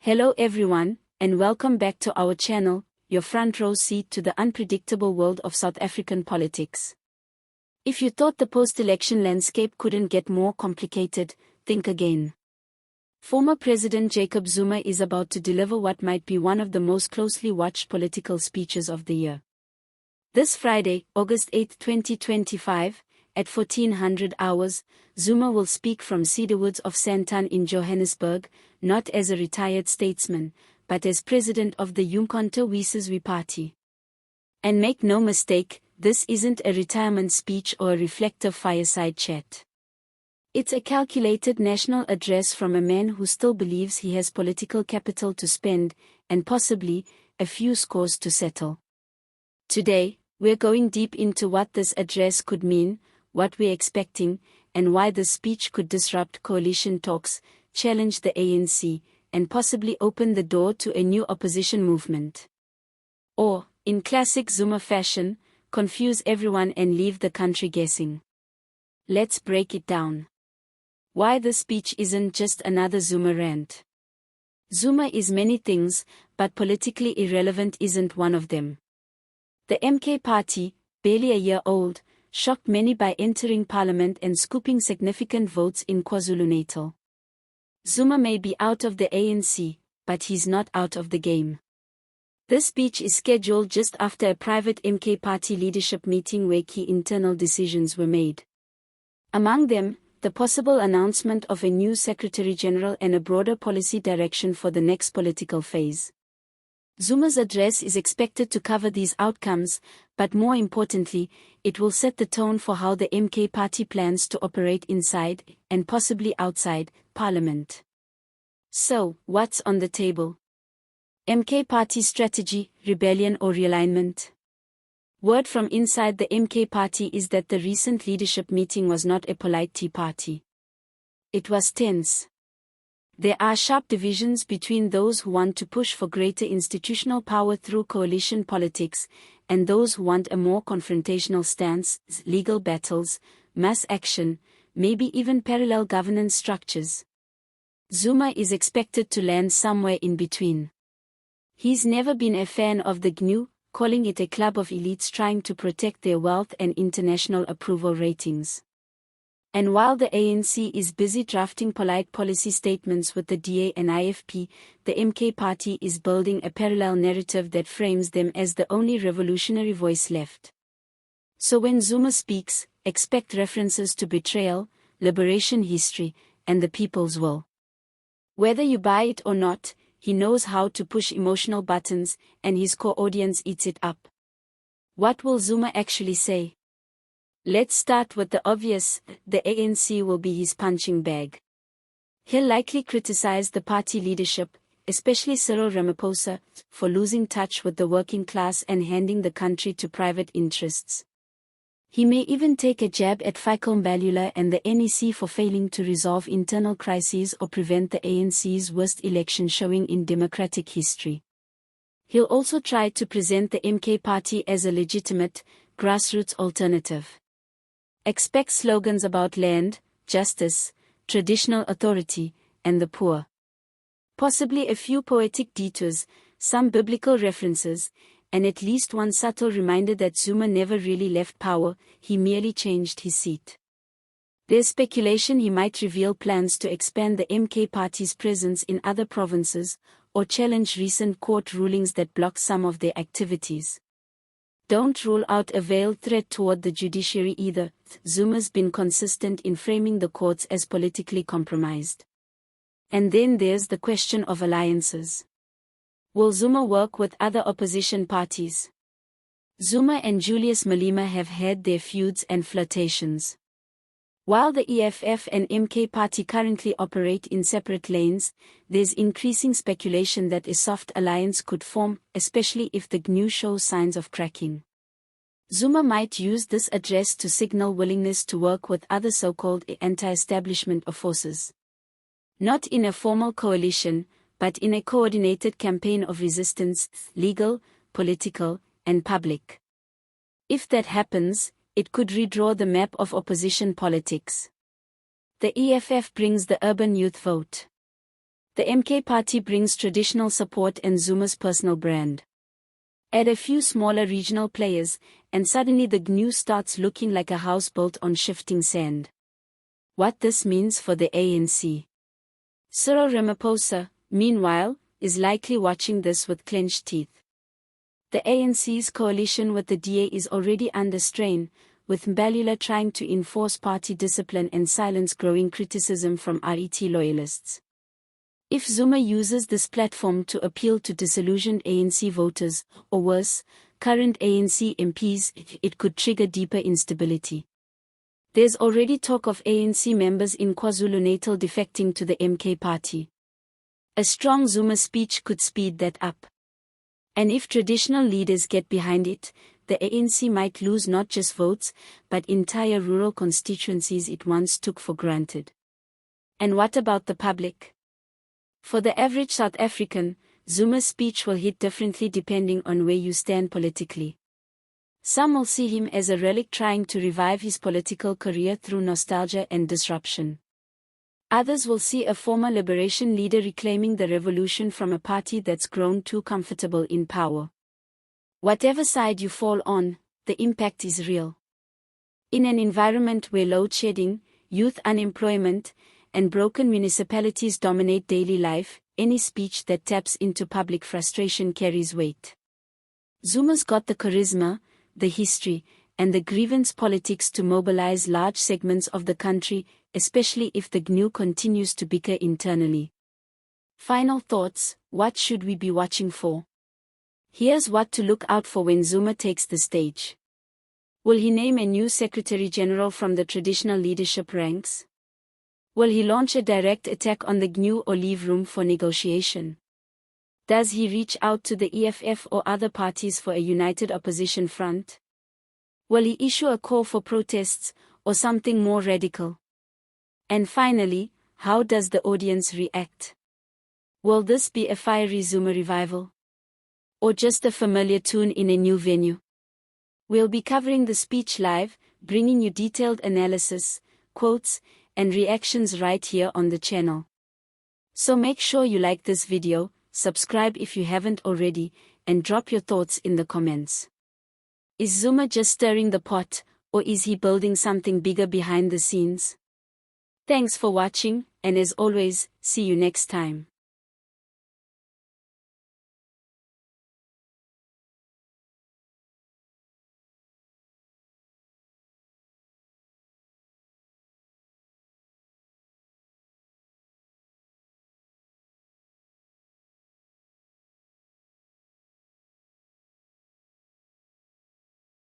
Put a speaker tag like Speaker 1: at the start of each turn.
Speaker 1: Hello everyone, and welcome back to our channel, your front row seat to the unpredictable world of South African politics. If you thought the post-election landscape couldn't get more complicated, think again. Former President Jacob Zuma is about to deliver what might be one of the most closely watched political speeches of the year. This Friday, August 8, 2025, at 1400 hours, Zuma will speak from Cedarwoods of Sandton in Johannesburg, not as a retired statesman, but as president of the uMkhonto weSizwe party. And make no mistake, this isn't a retirement speech or a reflective fireside chat. It's a calculated national address from a man who still believes he has political capital to spend, and possibly, a few scores to settle. Today, we're going deep into what this address could mean, what we're expecting, and why this speech could disrupt coalition talks, challenge the ANC, and possibly open the door to a new opposition movement. Or, in classic Zuma fashion, confuse everyone and leave the country guessing. Let's break it down. Why this speech isn't just another Zuma rant. Zuma is many things, but politically irrelevant isn't one of them. The MK party, barely a year old, shocked many by entering parliament and scooping significant votes in KwaZulu-Natal. Zuma may be out of the ANC, but he's not out of the game. This speech is scheduled just after a private MK party leadership meeting where key internal decisions were made. Among them, the possible announcement of a new Secretary-General and a broader policy direction for the next political phase. Zuma's address is expected to cover these outcomes, but more importantly, it will set the tone for how the MK party plans to operate inside, and possibly outside, Parliament. So, what's on the table? MK party strategy, rebellion or realignment? Word from inside the MK party is that the recent leadership meeting was not a polite tea party. It was tense. There are sharp divisions between those who want to push for greater institutional power through coalition politics, and those who want a more confrontational stance, legal battles, mass action, maybe even parallel governance structures. Zuma is expected to land somewhere in between. He's never been a fan of the GNU, calling it a club of elites trying to protect their wealth and international approval ratings. And while the ANC is busy drafting polite policy statements with the DA and IFP, the MK party is building a parallel narrative that frames them as the only revolutionary voice left. So when Zuma speaks, expect references to betrayal, liberation history, and the people's will. Whether you buy it or not, he knows how to push emotional buttons, and his core audience eats it up. What will Zuma actually say? Let's start with the obvious, the ANC will be his punching bag. He'll likely criticize the party leadership, especially Cyril Ramaphosa, for losing touch with the working class and handing the country to private interests. He may even take a jab at Fikile Mbalula and the NEC for failing to resolve internal crises or prevent the ANC's worst election showing in democratic history. He'll also try to present the MK party as a legitimate, grassroots alternative. Expect slogans about land, justice, traditional authority, and the poor. Possibly a few poetic detours, some biblical references, and at least one subtle reminder that Zuma never really left power, he merely changed his seat. There's speculation he might reveal plans to expand the MK party's presence in other provinces, or challenge recent court rulings that block some of their activities. Don't rule out a veiled threat toward the judiciary either. Zuma's been consistent in framing the courts as politically compromised. And then there's the question of alliances. Will Zuma work with other opposition parties? Zuma and Julius Malema have had their feuds and flirtations. While the EFF and MK party currently operate in separate lanes, there's increasing speculation that a soft alliance could form, especially if the GNU shows signs of cracking. Zuma might use this address to signal willingness to work with other so-called anti-establishment forces. Not in a formal coalition, but in a coordinated campaign of resistance, legal, political, and public. If that happens, it could redraw the map of opposition politics. The EFF brings the urban youth vote. The MK party brings traditional support and Zuma's personal brand. Add a few smaller regional players, and suddenly the GNU starts looking like a house built on shifting sand. What this means for the ANC. Cyril Ramaphosa, meanwhile, is likely watching this with clenched teeth. The ANC's coalition with the DA is already under strain, with Mbalula trying to enforce party discipline and silence growing criticism from RET loyalists. If Zuma uses this platform to appeal to disillusioned ANC voters, or worse, current ANC MPs, it could trigger deeper instability. There's already talk of ANC members in KwaZulu-Natal defecting to the MK party. A strong Zuma speech could speed that up. And if traditional leaders get behind it, the ANC might lose not just votes, but entire rural constituencies it once took for granted. And what about the public? For the average South African, Zuma's speech will hit differently depending on where you stand politically. Some will see him as a relic trying to revive his political career through nostalgia and disruption. Others will see a former liberation leader reclaiming the revolution from a party that's grown too comfortable in power. Whatever side you fall on, the impact is real. In an environment where load shedding, youth unemployment, and broken municipalities dominate daily life, any speech that taps into public frustration carries weight. Zuma's got the charisma, the history, and the grievance politics to mobilize large segments of the country, especially if the GNU continues to bicker internally. Final thoughts: what should we be watching for? Here's what to look out for when Zuma takes the stage. Will he name a new Secretary General from the traditional leadership ranks? Will he launch a direct attack on the GNU or leave room for negotiation? Does he reach out to the EFF or other parties for a united opposition front? Will he issue a call for protests, or something more radical? And finally, how does the audience react? Will this be a fiery Zuma revival? Or just a familiar tune in a new venue? We'll be covering the speech live, bringing you detailed analysis, quotes, and reactions right here on the channel. So make sure you like this video, subscribe if you haven't already, and drop your thoughts in the comments. Is Zuma just stirring the pot, or is he building something bigger behind the scenes? Thanks for watching, and as always, see you next time.